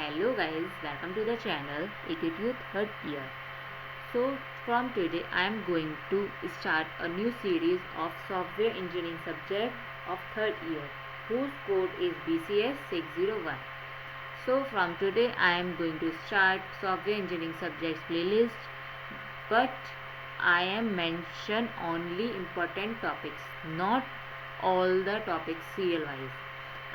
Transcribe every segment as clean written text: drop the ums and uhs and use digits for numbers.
Hello guys, welcome to the channel AKTU third year. So from today I am going to start a new series of software engineering subject of third year whose code is BCS 601. So from today I am going to start software engineering subjects playlist, but I am mention only important topics, not all the topics serial wise.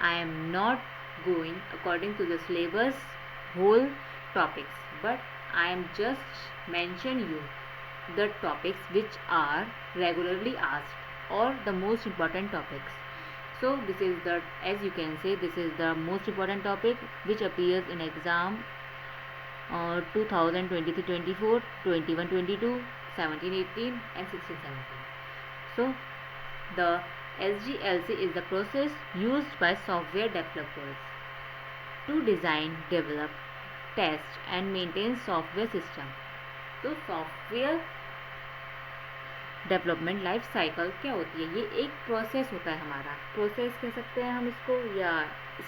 I am not going according to the syllabus whole topics, but I am just mention you the topics which are regularly asked or the most important topics. So this is the, as you can say, this is the most important topic which appears in exam 2023-24, 21-22, 17-18 and 16-17. So the SDLC is the process used by software developers to design, develop, test and maintain software system. तो software development life cycle क्या होती है? ये एक process होता है हमारा, process कह सकते हैं हम इसको, या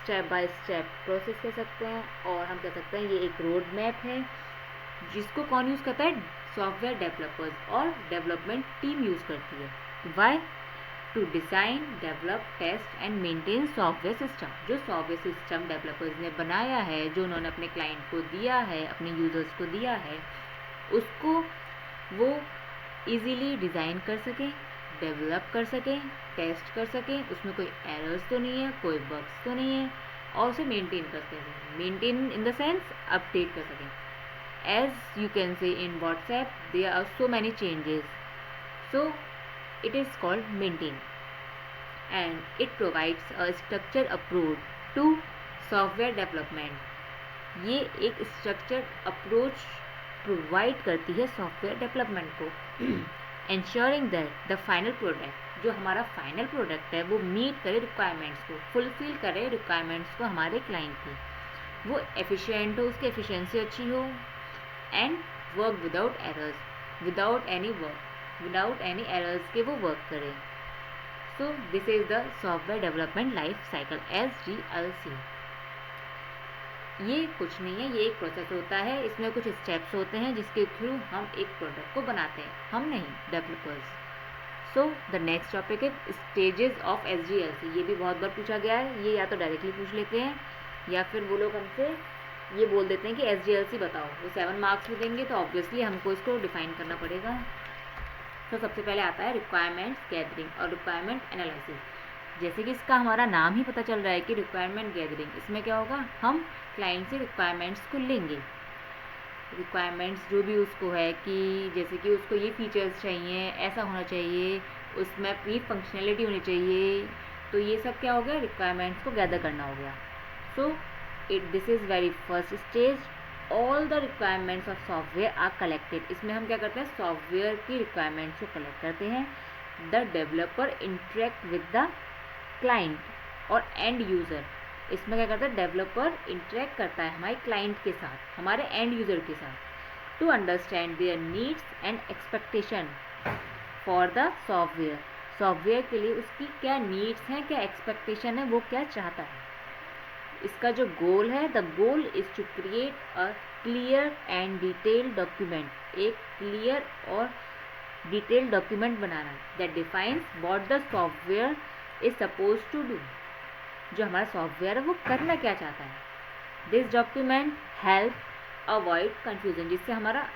स्टेप बाय स्टेप प्रोसेस कह सकते हैं, और हम कह सकते हैं ये एक रोड मैप है जिसको कौन यूज़ करता है? सॉफ्टवेयर डेवलपर्स और डेवलपमेंट टीम यूज़ करती है. Why? To design, develop, test and maintain software system. जो सॉफ्टवेयर सिस्टम डेवलपर्स ने बनाया है, जो उन्होंने अपने क्लाइंट को दिया है, अपने यूज़र्स को दिया है, उसको वो इजीली डिज़ाइन कर सकें, डेवलप कर सकें, टेस्ट कर सकें, उसमें कोई एरर्स तो नहीं है, कोई बग्स तो नहीं है, और उसे मेंटेन कर सकें. Maintain in the sense update कर सकें. As you can see in WhatsApp, there are so many changes. So it is called maintain, and it provides a structured approach to software development. ये एक structured approach provide करती है software development को, ensuring that the final product, जो हमारा final product है, वो meet करे रिक्वायरमेंट्स को, फुलफिल करे रिक्वायरमेंट्स को हमारे क्लाइंट की, वो एफिशिएंट हो, उसकी एफिशिएंसी अच्छी हो, and work without errors, without any errors के वो वर्क करें. So this is the software development life cycle, SDLC. ये कुछ नहीं है, ये एक प्रोसेस होता है, इसमें कुछ स्टेप्स होते हैं जिसके थ्रू हम एक प्रोडक्ट को बनाते हैं, हम नहीं, developers. So the next topic है स्टेजेस ऑफ SDLC. ये भी बहुत बार पूछा गया है, ये या तो डायरेक्टली पूछ लेते हैं या फिर वो लोग हमसे ये बोल देते हैं कि SDLC बताओ. वो 7 मार्क्स में देंगे तो ऑब्वियसली हमको इसको डिफाइन करना पड़ेगा. तो सबसे पहले आता है रिक्वायरमेंट्स गैदरिंग और रिक्वायरमेंट एनालिसिस. जैसे कि इसका हमारा नाम ही पता चल रहा है कि रिक्वायरमेंट गैदरिंग, इसमें क्या होगा, हम क्लाइंट से रिक्वायरमेंट्स को लेंगे. रिक्वायरमेंट्स जो भी उसको है कि जैसे कि उसको ये फीचर्स चाहिए, ऐसा होना चाहिए, उसमें ये फंक्शनैलिटी होनी चाहिए, तो ये सब क्या हो गया, रिक्वायरमेंट्स को गैदर करना हो गया. So this is very first stage. All the requirements of software are collected. इसमें हम क्या करते हैं, सॉफ्टवेयर की रिक्वायरमेंट्स को कलेक्ट करते हैं. The developer interact with the client और एंड यूज़र. इसमें क्या करता है, डेवलपर इंटरेक्ट करता है हमारे क्लाइंट के साथ, हमारे एंड यूज़र के साथ, to understand their needs and expectation for the software. Software के लिए उसकी क्या नीड्स हैं, क्या एक्सपेक्टेशन है, वो क्या चाहता है. इसका जो गोल है, the goal is to create a clear and detailed document. एक क्लियर और डिटेल्ड डॉक्यूमेंट बनाना that defines what the software is suppose to do. जो हमारा सॉफ्टवेयर है वो करना क्या चाहता है. This document help avoid confusion, जिससे हमारा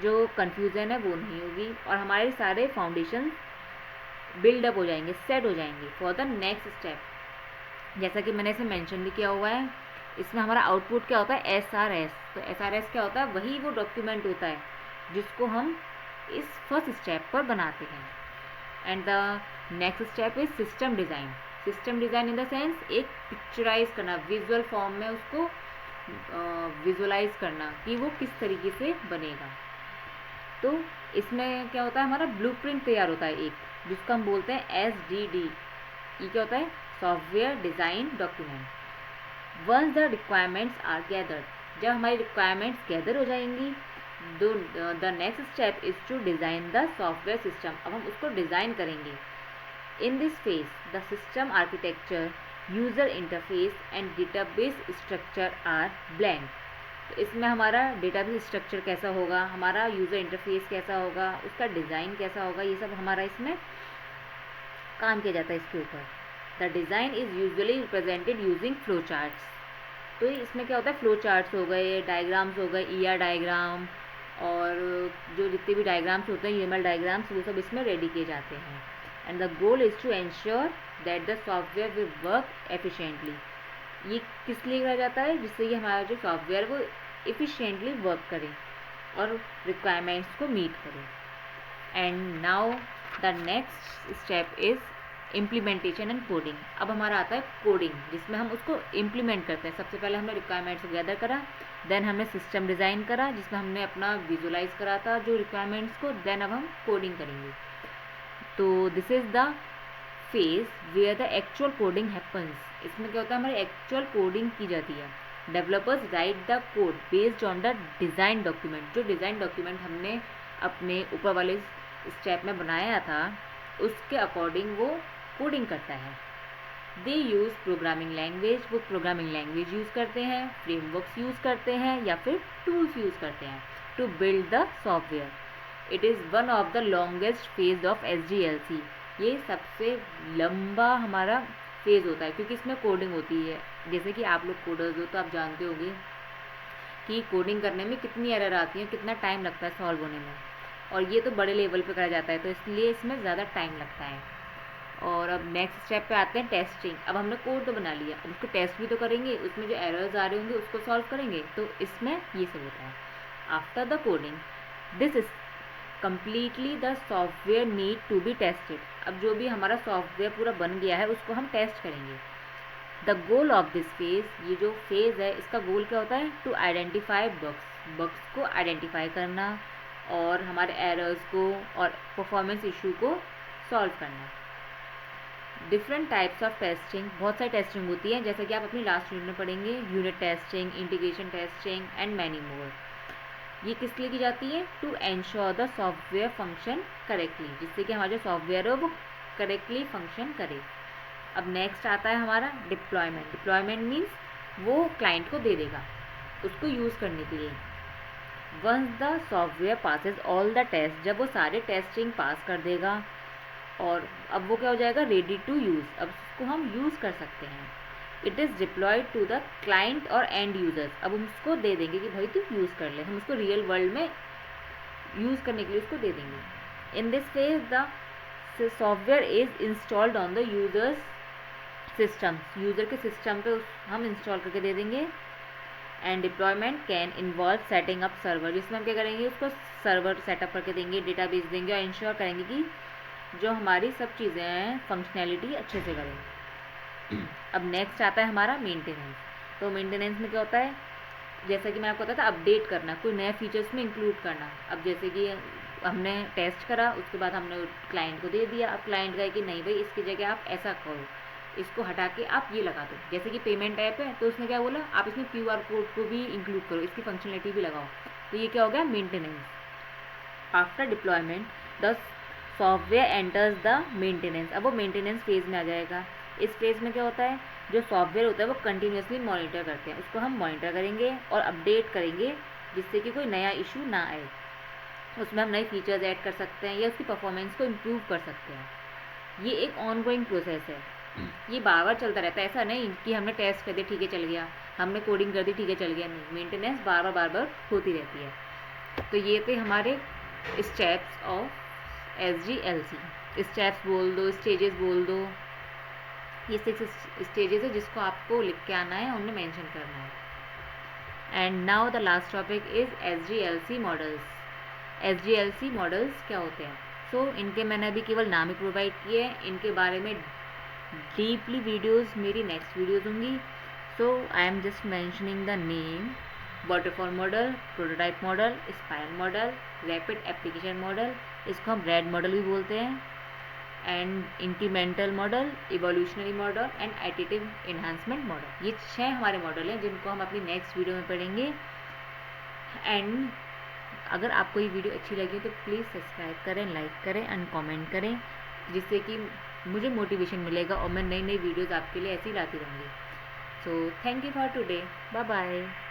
जो कन्फ्यूज़न है वो नहीं होगी और हमारे सारे फाउंडेशन बिल्डअप हो जाएंगे, सेट हो जाएंगे फॉर द नेक्स्ट स्टेप. जैसा कि मैंने इसे मेंशन भी किया हुआ है, इसमें हमारा आउटपुट क्या होता है, SRS. तो SRS क्या होता है, वही वो डॉक्यूमेंट होता है जिसको हम इस फर्स्ट स्टेप पर बनाते हैं. And the next step is system design. System design in the sense एक पिक्चराइज करना, विजुअल फॉर्म में उसको विजुअलाइज करना कि वो किस तरीके से बनेगा. तो इसमें क्या होता है, हमारा ब्लूप्रिंट तैयार होता है एक, जिसको हम बोलते हैं SDD. ये क्या होता है, software design document. Once the requirements are gathered, जब हमारी रिक्वायरमेंट्स गैदर हो जाएंगी, the next step is to design the software system. अब हम उसको डिज़ाइन करेंगे. In this phase the system architecture user interface and database structure are blank. तो इसमें हमारा डेटाबेस स्ट्रक्चर कैसा होगा, हमारा यूज़र इंटरफेस कैसा होगा, उसका डिज़ाइन कैसा होगा, ये सब हमारा इसमें काम किया जाता है इसके ऊपर। The design is usually represented using flow charts. तो इसमें क्या होता है, फ्लो चार्ट्स हो गए, डायग्राम्स हो गए, ER डायग्राम, और जो जितने भी डायग्राम्स होते हैं, UML डायग्राम्स, वो सब इसमें रेडी किए जाते हैं। And the goal is to ensure that the software will work efficiently. ये किस लिए करा जाता है, जिससे कि हमारा जो सॉफ्टवेयर वो एफिशिएंटली वर्क करे और रिक्वायरमेंट्स को मीट करे। And now the next step is implementation and coding. अब हमारा आता है कोडिंग, जिसमें हम उसको इम्प्लीमेंट करते हैं। सबसे पहले हमने रिक्वायरमेंट्स को गैदर करा, देन हमने सिस्टम डिज़ाइन करा जिसमें हमने अपना विजुलाइज करा था जो रिक्वायरमेंट्स को, देन अब हम कोडिंग करेंगे। तो this is the phase where the actual coding happens. इसमें क्या होता है, हमारी एक्चुअल कोडिंग की जाती है। Developers right the code based on the design document. जो डिज़ाइन डॉक्यूमेंट हमने अपने ऊपर वाले स्टेप में बनाया था, उसके अकॉर्डिंग वो कोडिंग करता है। दे यूज़ प्रोग्रामिंग लैंग्वेज, वो प्रोग्रामिंग लैंग्वेज यूज़ करते हैं, फ्रेमवर्क्स यूज़ करते हैं या फिर टूल्स यूज़ करते हैं to build the software. It is one of the longest phase of SDLC। ये सबसे लंबा हमारा फेज होता है क्योंकि इसमें कोडिंग होती है। जैसे कि आप लोग कोडर्स हो तो आप जानते होंगे कि कोडिंग करने में कितनी एरर आती है, कितना टाइम लगता है सॉल्व होने में, और ये तो बड़े लेवल पे करा जाता है, तो इसलिए इसमें ज़्यादा टाइम लगता है। और अब नेक्स्ट स्टेप पे आते हैं टेस्टिंग। अब हमने कोड तो बना लिया, अब उसको टेस्ट भी तो करेंगे, उसमें जो एरर्स आ रहे होंगे उसको सॉल्व करेंगे, तो इसमें ये सब होता है। After the coding this is completely the software need to be tested. अब जो भी हमारा सॉफ्टवेयर पूरा बन गया है उसको हम टेस्ट करेंगे। The goal of this phase, ये जो फेज है इसका गोल क्या होता है, टू आइडेंटिफाई बग्स। बग्स को आइडेंटिफाई करना और हमारे एरर्स को और परफॉर्मेंस इशू को सॉल्व करना। डिफरेंट टाइप्स ऑफ टेस्टिंग, बहुत सारी टेस्टिंग होती है, जैसे कि आप अपनी लास्ट यूनिट में पढ़ेंगे, unit testing, integration testing and many more. ये किस लिए की जाती है, to ensure the software function correctly, जिससे कि हमारा जो सॉफ्टवेयर है वो करेक्टली फंक्शन करे। अब नेक्स्ट आता है हमारा डिप्लॉयमेंट। डिप्लॉयमेंट मीन्स वो क्लाइंट को दे देगा उसको यूज़ करने के लिए। Once the software passes all the test, जब वो सारे टेस्टिंग पास कर देगा और अब वो क्या हो जाएगा, रेडी टू यूज़, अब उसको हम यूज़ कर सकते हैं। It is deployed to the client और एंड यूज़र्स। अब हम उसको दे देंगे कि भाई तू यूज़ कर ले, हम उसको रियल वर्ल्ड में यूज़ करने के लिए उसको दे देंगे। इन this phase the software is installed on the users system, user के सिस्टम पे हम इंस्टॉल करके दे देंगे। And deployment can involve setting up server, जिसमें हम क्या करेंगे, उसको सर्वर सेटअप करके देंगे, डेटाबेस देंगे और इंश्योर करेंगे कि जो हमारी सब चीज़ें हैं फंक्शनैलिटी अच्छे से करें। अब नेक्स्ट आता है हमारा मेंटेनेंस। तो मेंटेनेंस में क्या होता है, जैसा कि मैं आपको बताया था, अपडेट करना, कोई नए फीचर्स में इंक्लूड करना। अब जैसे कि हमने टेस्ट करा, उसके बाद हमने क्लाइंट को दे दिया, अब क्लाइंट कहे कि नहीं भाई इसकी जगह आप ऐसा करो, इसको हटा के आप ये लगा दो। जैसे कि पेमेंट ऐप है तो उसने क्या बोला, आप इसमें QR कोड को भी इंक्लूड करो, इसकी फंक्शनलिटी भी लगाओ। तो ये क्या हो गया, maintenance. After deployment the software enters the maintenance. अब वो मेंटेनेंस फेज में आ जाएगा। इस फेज में क्या होता है, जो सॉफ्टवेयर होता है वो कंटिन्यूसली मॉनिटर करते हैं, उसको हम मॉनिटर करेंगे और अपडेट करेंगे जिससे कि कोई नया इशू ना आए। उसमें हम नए फीचर्स ऐड कर सकते हैं या उसकी परफॉर्मेंस को इम्प्रूव कर सकते हैं। ये एक ऑनगोइंग प्रोसेस है, ये बार बार चलता रहता है। ऐसा नहीं कि हमने टेस्ट कर दिया ठीक है चल गया, हमने कोडिंग कर दी ठीक है चल गया, नहीं, मेंटेनेंस बार बार होती रहती है। तो ये थे हमारे स्टेप्स ऑफ SDLC। स्टेप्स बोल दो, स्टेजेस बोल दो, ये 6 स्टेजेस है जिसको आपको लिख के आना है, उन्हें मेंशन करना है। And now the last topic is SDLC models. SDLC models क्या होते हैं, सो इनके मैंने अभी केवल नाम ही प्रोवाइड किए हैं, इनके बारे में डीपली वीडियोस मेरी नेक्स्ट वीडियोस होंगी। So I am just mentioning the name, waterfall model, prototype model, spiral model, rapid application model, इसको हम रेड मॉडल भी बोलते हैं, and incremental model, evolutionary model and additive enhancement model. ये 6 हमारे model हैं जिनको हम अपनी नेक्स्ट वीडियो में पढ़ेंगे। एंड अगर आपको ये वीडियो अच्छी लगी तो प्लीज़ सब्सक्राइब करें, लाइक करें एंड कमेंट करें, जिससे कि मुझे मोटिवेशन मिलेगा और मैं नई नई वीडियोज़ आपके लिए ऐसी लाती रहूँगी। So thank you for today, bye bye.